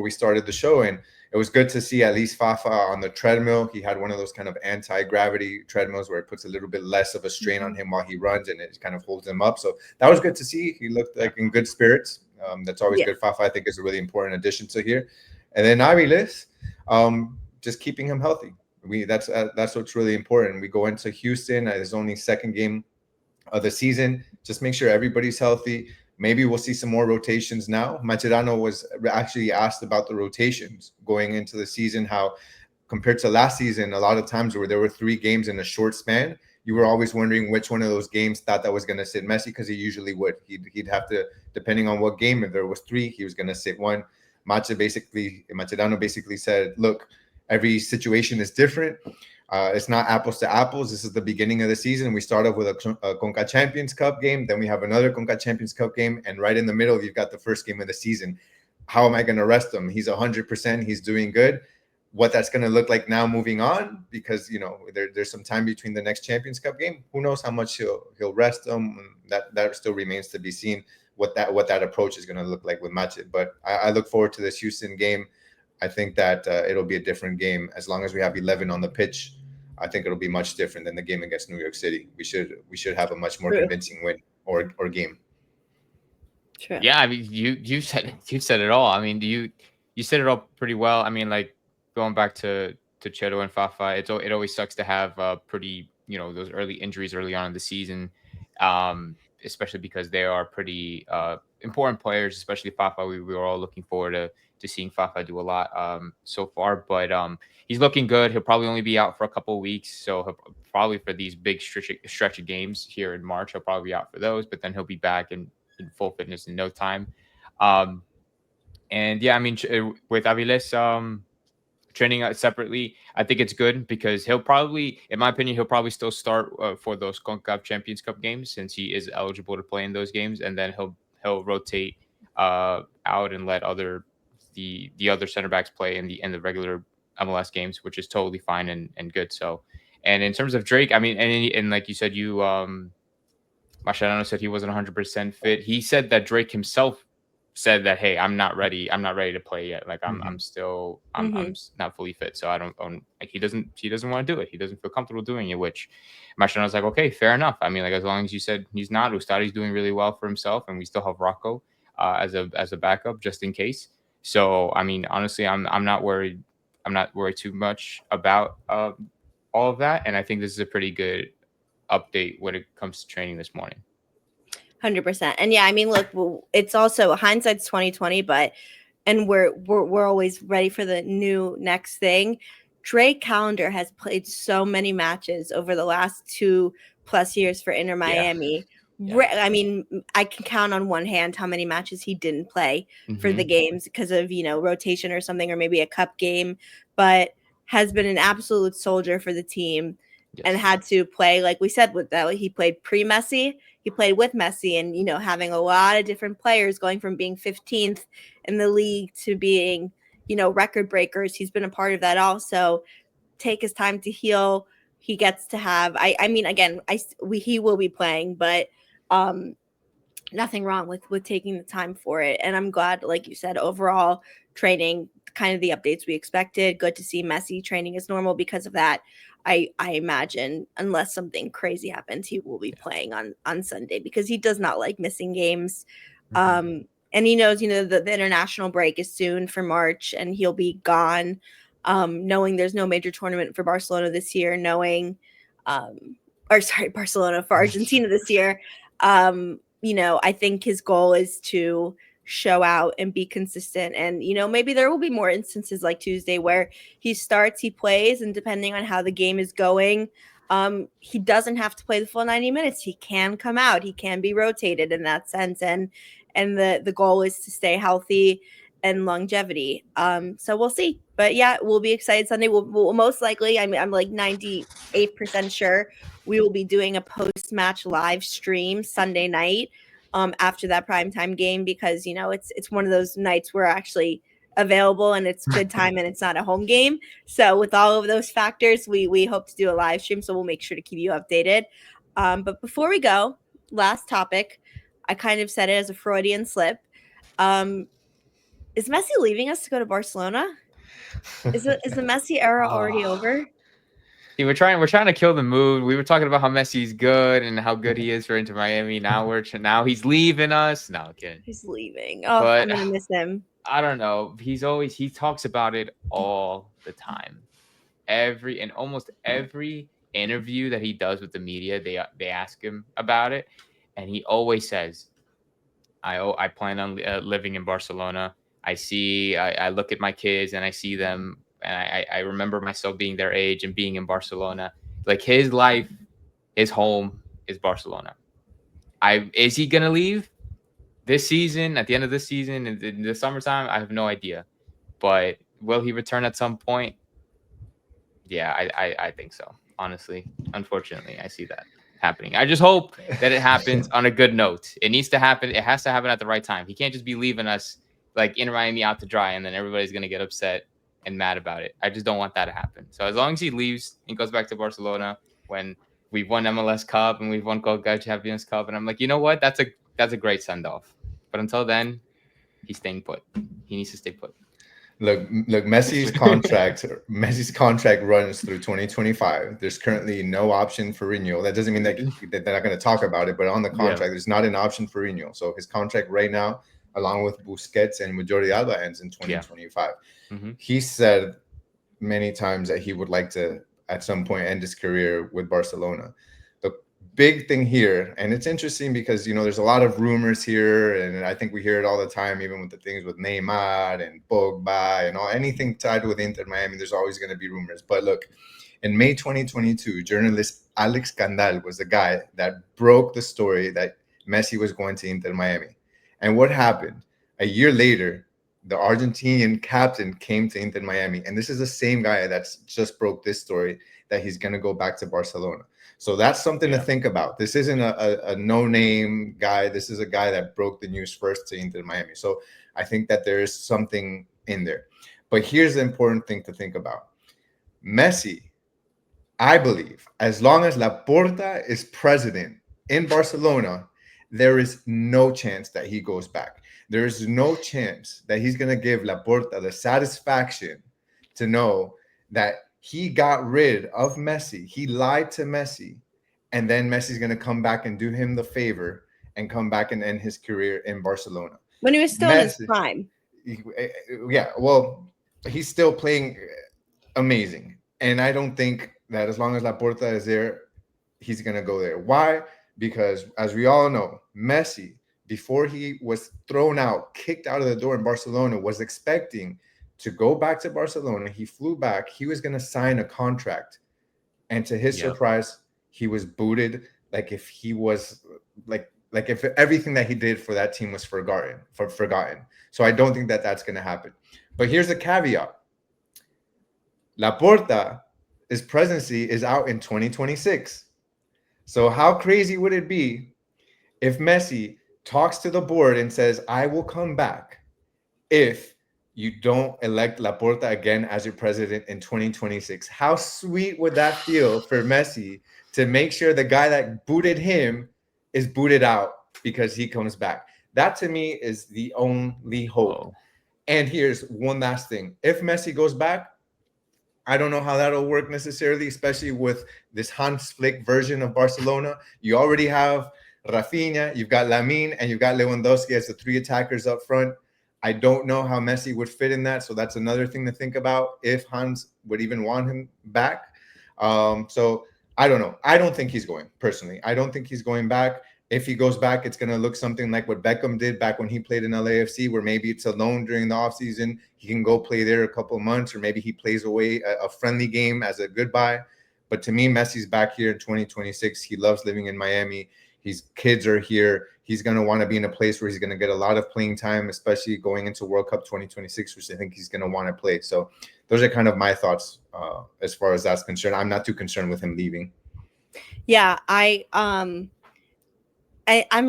we started the show, and it was good to see at least Fafa on the treadmill. He had one of those kind of anti-gravity treadmills where it puts a little bit less of a strain on him while he runs, and it kind of holds him up. So that was good to see. He looked like in good spirits. That's always good. Fafa, I think, is a really important addition to here. And then Aviles, just keeping him healthy. That's what's really important. We go into Houston. It's only second game of the season. Just make sure everybody's healthy. Maybe we'll see some more rotations now. Mascherano was actually asked about the rotations going into the season, how compared to last season, a lot of times where there were 3 games in a short span, you were always wondering which one of those games thought that was going to sit Messi, because he usually would. He'd have to, depending on what game, if there was 3, he was going to sit one. Mascherano basically said, look, every situation is different. It's not apples to apples. This is the beginning of the season. We start off with a Conca Champions Cup game. Then we have another Conca Champions Cup game. And right in the middle, you've got the first game of the season. How am I going to rest him? He's 100%. He's doing good. What that's going to look like now moving on, because, there's some time between the next Champions Cup game. Who knows how much he'll rest him. That still remains to be seen what that approach is going to look like with Mache. But I look forward to this Houston game. I think that it'll be a different game as long as we have 11 on the pitch. I think it'll be much different than the game against New York City. We should have a much more convincing win or game. True. Yeah, I mean, you said it all. I mean, you said it all pretty well. I mean, like going back to Cheto and Fafa, it always sucks to have pretty those early injuries early on in the season, especially because they are pretty important players. Especially Fafa, we were all looking forward to seeing Fafa do a lot so far, but he's looking good. He'll probably only be out for a couple of weeks, so he'll probably for these big stretch of games here in March, he'll probably be out for those, but then he'll be back in full fitness in no time. And yeah, I mean, with Aviles training out separately, I think it's good because he'll probably, in my opinion, still start for those CONCACAF Champions Cup games since he is eligible to play in those games, and then he'll rotate out and let the other center backs play in the regular MLS games, which is totally fine and good. So, and in terms of Drake, I mean, and like you said, Mascherano said he wasn't 100% fit. He said that Drake himself said that, hey, I'm not ready to play yet. Like I'm not fully fit. So I don't like he doesn't want to do it. He doesn't feel comfortable doing it, which Mascherano's like, okay, fair enough. I mean, like as long as you said he's not, Ustadi's doing really well for himself, and we still have Rocco as a backup just in case. So, I mean, honestly, I'm not worried. I'm not worried too much about all of that. And I think this is a pretty good update when it comes to training this morning. 100%. And yeah, I mean, look, it's also hindsight's 2020, and we're always ready for the new next thing. Drake Calendar has played so many matches over the last 2+ years for Inter Miami. I mean, I can count on one hand how many matches he didn't play for the games because of, rotation or something, or maybe a cup game, but has been an absolute soldier for the team and had to play, like we said, with that. He played pre-Messi, he played with Messi, and, having a lot of different players going from being 15th in the league to being, record breakers. He's been a part of that also. Take his time to heal. He gets to have, I mean, again, he will be playing, but nothing wrong with taking the time for it. And I'm glad, like you said, overall training, kind of the updates we expected. Good to see Messi training as normal because of that. I imagine, unless something crazy happens, he will be playing on Sunday because he does not like missing games. And he knows, the international break is soon for March and he'll be gone. Knowing there's no major tournament for Barcelona this year, Barcelona for Argentina this year. I think his goal is to show out and be consistent. And, maybe there will be more instances like Tuesday where he starts, he plays, and depending on how the game is going, he doesn't have to play the full 90 minutes. He can come out. He can be rotated in that sense. And the goal is to stay healthy and longevity. So we'll see. But yeah, we'll be excited Sunday. We'll most likely, I'm like 98% sure we will be doing a post-match live stream Sunday night after that primetime game because, it's one of those nights we're actually available and it's good time and it's not a home game. So with all of those factors, we hope to do a live stream. So we'll make sure to keep you updated. But before we go, last topic, I kind of said it as a Freudian slip. Is Messi leaving us to go to Barcelona? Is the Messi era already over? We're trying to kill the mood. We were talking about how Messi's good and how good he is for Inter Miami. Now he's leaving us. No, kidding. He's leaving. Oh, but I'm gonna miss him. I don't know. He talks about it all the time. Almost every interview that he does with the media, they ask him about it, and he always says, "I plan on living in Barcelona. I look at my kids and I see them." And I remember myself being their age and being in Barcelona. Like his life, his home is Barcelona. Is he gonna leave this season? At the end of this season, in the summertime, I have no idea. But will he return at some point? Yeah, I think so. Honestly, unfortunately, I see that happening. I just hope that it happens on a good note. It needs to happen. It has to happen at the right time. He can't just be leaving us like in Miami out to dry, and then everybody's gonna get upset and mad about it. I just don't want that to happen. So as long as he leaves and goes back to Barcelona when we've won MLS Cup and we've won Coca Champions Cup, and I'm like, you know what? That's a great send off. But until then, he's staying put. He needs to stay put. Look, Messi's contract runs through 2025. There's currently no option for renewal. That doesn't mean that they're not going to talk about it, but on the contract, there's not an option for renewal. So his contract right now, along with Busquets and Jordi Alba, ends in 2025. He said many times that he would like to, at some point, end his career with Barcelona. The big thing here, and it's interesting because, there's a lot of rumors here, and I think we hear it all the time, even with the things with Neymar and Pogba and anything tied with Inter Miami, there's always going to be rumors. But look, in May 2022, journalist Alex Candal was the guy that broke the story that Messi was going to Inter Miami. And what happened? A year later, the Argentinian captain came to Inter Miami. And this is the same guy that's just broke this story that he's going to go back to Barcelona. So that's something to think about. This isn't a no-name guy. This is a guy that broke the news first to Inter Miami. So I think that there is something in there. But here's the important thing to think about. Messi, I believe, as long as Laporta is president in Barcelona, there is no chance that he goes back. There is no chance that he's going to give Laporta the satisfaction to know that he got rid of Messi. He lied to Messi. And then Messi's going to come back and do him the favor and come back and end his career in Barcelona. When he was still in his prime. Yeah, well, he's still playing amazing. And I don't think that as long as Laporta is there, he's going to go there. Why? Because as we all know, Messi, before he was thrown out, kicked out of the door in Barcelona, was expecting to go back to Barcelona. He flew back. He was going to sign a contract. And to his surprise, he was booted like if he was like if everything that he did for that team was forgotten. So I don't think that that's going to happen. But here's the caveat. Laporta, his presidency is out in 2026. So how crazy would it be if Messi talks to the board and says, I will come back if you don't elect Laporta again as your president in 2026? How sweet would that feel for Messi to make sure the guy that booted him is booted out because he comes back? That to me is the only hope. Whoa. And here's one last thing. If Messi goes back, I don't know how that'll work necessarily, especially with this Hans Flick version of Barcelona. You already have Rafinha, you've got Lamine, and you've got Lewandowski as the three attackers up front. I don't know how Messi would fit in that. So that's another thing to think about if Hans would even want him back. So I don't know. I don't think he's going, personally. I don't think he's going back. If he goes back, it's going to look something like what Beckham did back when he played in LAFC, where maybe it's a loan during the offseason. He can go play there a couple of months, or maybe he plays away a friendly game as a goodbye. But to me, Messi's back here in 2026. He loves living in Miami. His kids are here. He's going to want to be in a place where he's going to get a lot of playing time, especially going into World Cup 2026, which I think he's going to want to play. So those are kind of my thoughts as far as that's concerned. I'm not too concerned with him leaving. Yeah, I'm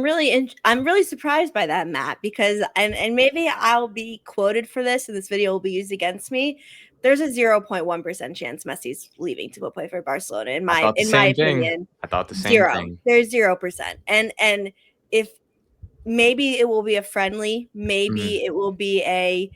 really surprised by that, Matt, because and maybe I'll be quoted for this and this video will be used against me. There's a 0.1% chance Messi's leaving to go play for Barcelona. In my opinion, I thought the same zero. thing. There's 0%. And if maybe it will be a friendly, maybe it will be a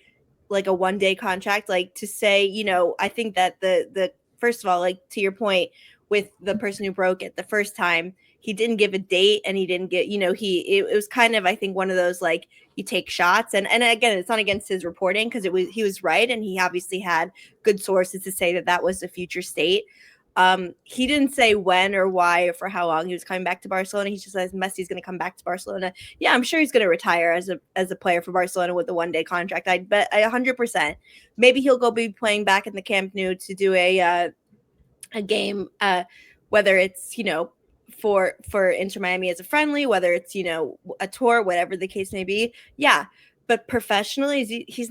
one-day contract, like to say, you know, I think that the first of all, like to your point with the person who broke it the first time, he didn't give a date and he didn't get, you know, it was kind of, I think, one of those, like, you take shots and again, it's not against his reporting because he was right. And he obviously had good sources to say that was the future state. He didn't say when or why or for how long he was coming back to Barcelona. He just says Messi's going to come back to Barcelona. Yeah, I'm sure he's going to retire as a player for Barcelona with a one-day contract. I bet 100%. Maybe he'll go be playing back in the Camp Nou to do a game, whether it's, you know, for Inter Miami as a friendly, whether it's, you know, a tour, whatever the case may be. Yeah. But professionally, he's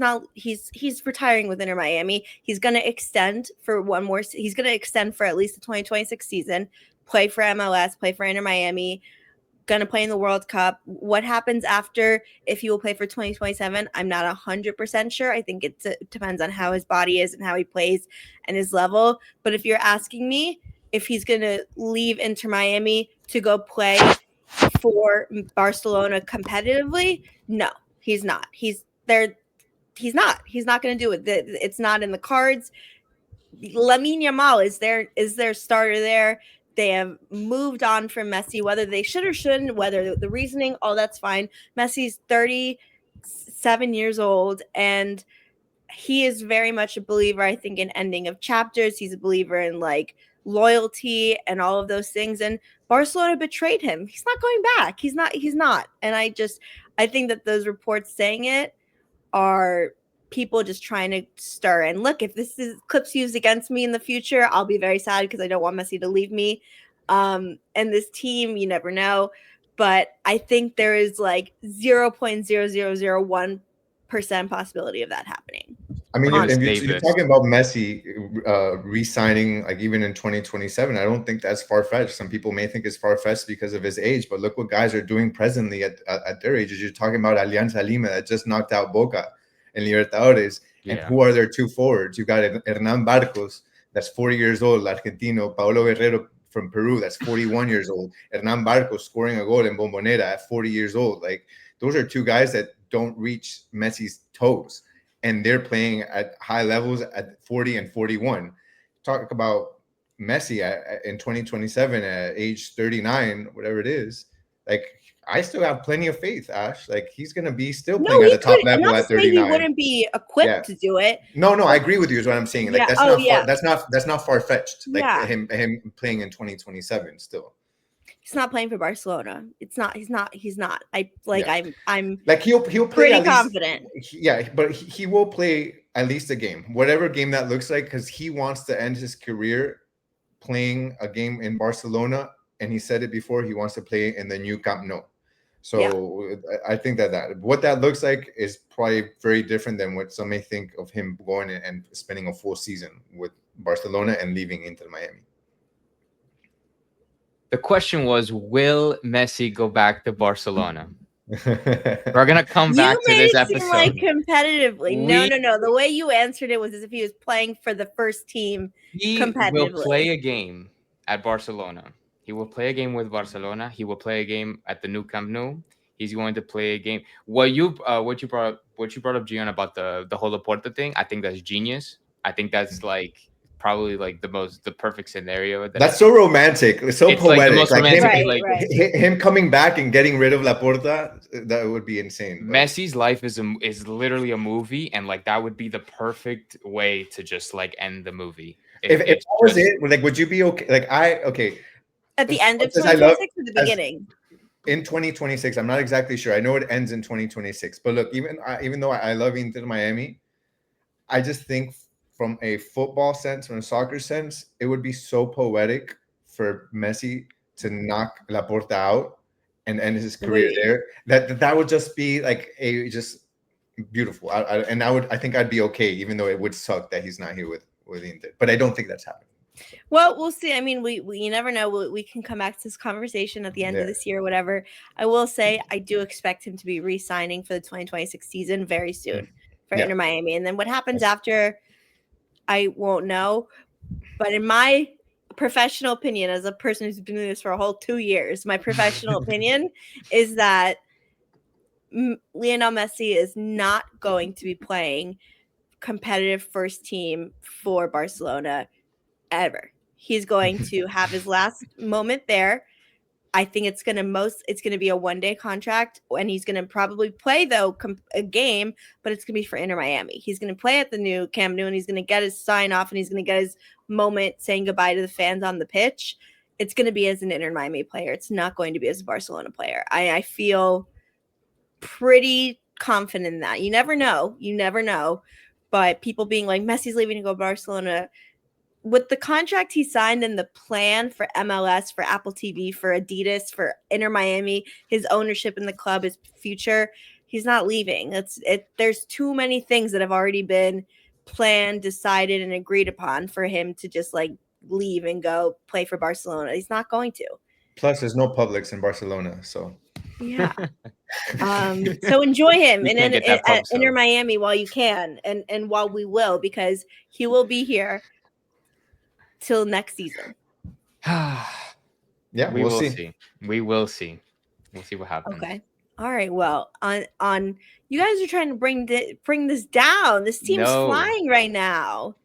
retiring with Inter Miami. He's going to extend for one more. He's going to extend for at least the 2026 season, play for MLS, play for Inter Miami, going to play in the World Cup. What happens after, if he will play for 2027, I'm not 100% sure. I think it depends on how his body is and how he plays and his level. But if you're asking me if he's going to leave Inter Miami to go play for Barcelona competitively, no, he's not. He's not going to do it. It's not in the cards. Lamine Yamal is their starter there. They have moved on from Messi, whether they should or shouldn't, whether the reasoning, all that's fine. Messi's 37 years old, and he is very much a believer, I think, in ending of chapters. He's a believer in, like, loyalty and all of those things. And Barcelona betrayed him. He's not going back. He's not. And I think that those reports saying it are people just trying to stir. And look, if this is clips used against me in the future, I'll be very sad because I don't want Messi to leave me. And this team, you never know. But I think there is like 0.0001% possibility of that happening. I mean, if you're talking about Messi re-signing, like, even in 2027, I don't think that's far-fetched. Some people may think it's far-fetched because of his age, but look what guys are doing presently at their ages. You're talking about Alianza Lima that just knocked out Boca in Libertadores. And who are their two forwards? You've got Hernan Barcos, that's 40 years old, Argentino. Paulo Guerrero from Peru, that's 41 years old. Hernan Barcos scoring a goal in Bombonera at 40 years old. Like, those are two guys that don't reach Messi's toes, and they're playing at high levels at 40 and 41. Talk about Messi in 2027 at age 39, whatever it is. Like, I still have plenty of faith, Ash. Like, he's going to be still playing at the top level at 39. He wouldn't be equipped to do it. No, I agree with you is what I'm saying. Like, that's not far-fetched. Like, him playing in 2027 still. He's not playing for Barcelona. He's not. I'm like, he'll play pretty confident. But he will play at least a game, whatever game that looks like, because he wants to end his career playing a game in Barcelona and he said it before, he wants to play in the new Camp Nou. So I think that what that looks like is probably very different than what some may think of him going and spending a full season with Barcelona and leaving Inter Miami. The question was, will Messi go back to Barcelona? We're gonna come back to this episode. You made it seem like competitively. No. The way you answered it was as if he was playing for the first team competitively. He will play a game at Barcelona. He will play a game with Barcelona. He will play a game at the new Camp Nou. He's going to play a game. What you brought up, Gian, about the whole Laporta thing, I think that's genius. I think that's like probably like the perfect scenario. That's so romantic. It's so poetic. Like the most romantic, him coming back and getting rid of Laporta, that would be insane. Messi's life is literally a movie, and like that would be the perfect way to just like end the movie. If that was it, like, would you be okay? Like at the end of 2026 or the beginning? In 2026, I'm not exactly sure. I know it ends in 2026, but look, even though I love Inter Miami, I just think from a football sense, from a soccer sense, it would be so poetic for Messi to knock Laporta out and end his career there. That would just be like just beautiful. I think I'd be okay, even though it would suck that he's not here with Inter. But I don't think that's happening. Well, we'll see. I mean, you never know. We can come back to this conversation at the end of this year or whatever. I will say I do expect him to be re-signing for the 2026 season very soon for Inter Miami. And then what happens after, I won't know. But in my professional opinion, as a person who's been doing this for a whole 2 years, my professional opinion is that Lionel Messi is not going to be playing competitive first team for Barcelona ever. He's going to have his last moment there. I think it's going to be a one-day contract, and he's going to probably play a game, but it's going to be for Inter Miami. He's going to play at the new Camp Nou, and he's going to get his sign off, and he's going to get his moment saying goodbye to the fans on the pitch. It's going to be as an Inter Miami player. It's not going to be as a Barcelona player. I feel pretty confident in that. You never know. But people being like, Messi's leaving to go to Barcelona. With the contract he signed and the plan for MLS, for Apple TV, for Adidas, for Inter Miami, his ownership in the club, his future, he's not leaving. There's too many things that have already been planned, decided, and agreed upon for him to just like leave and go play for Barcelona. He's not going to. Plus, there's no Publix in Barcelona, so yeah. So enjoy him at Inter Miami while you can, and while we will, because he will be here till next season. Yeah, we will see. We will see. We'll see what happens. Okay. All right. Well, on you guys are trying to bring this down. This team's flying right now.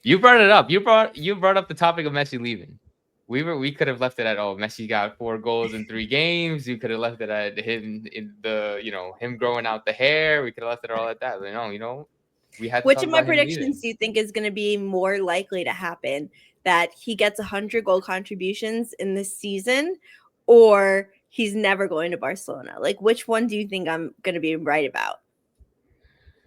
You brought it up. You brought up the topic of Messi leaving. We could have left it at Messi got 4 goals in 3 games. You could have left it at him in the him growing out the hair. We could have left it all at that. We had. Which of my predictions do you think is going to be more likely to happen? That he gets 100 goal contributions in this season, or he's never going to Barcelona? Like, which one do you think I'm going to be right about?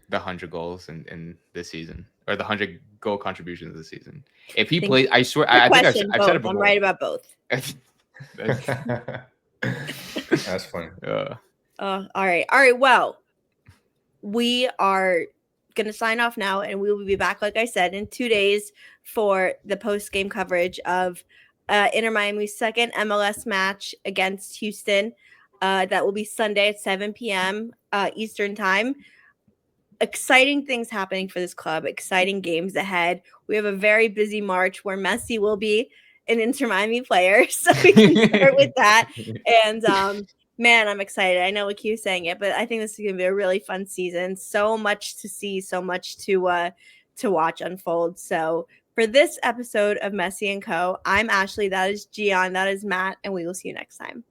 The 100 goals in this season, or the 100 goal contributions this season. If he plays, I swear, I think I've said it before. I'm right about both. That's funny. All right. Well, we are going to sign off now, and we will be back, like I said, in 2 days for the post-game coverage of Inter Miami's second MLS match against Houston. That will be Sunday at 7 p.m. Eastern time. Exciting things happening for this club. Exciting games ahead. We have a very busy March where Messi will be an Inter Miami player, so we can start with that. And man, I'm excited. I know we keep saying it, but I think this is going to be a really fun season. So much to see, so much to watch unfold. So for this episode of Messi & Co., I'm Ashley. That is Gian. That is Matt. And we will see you next time.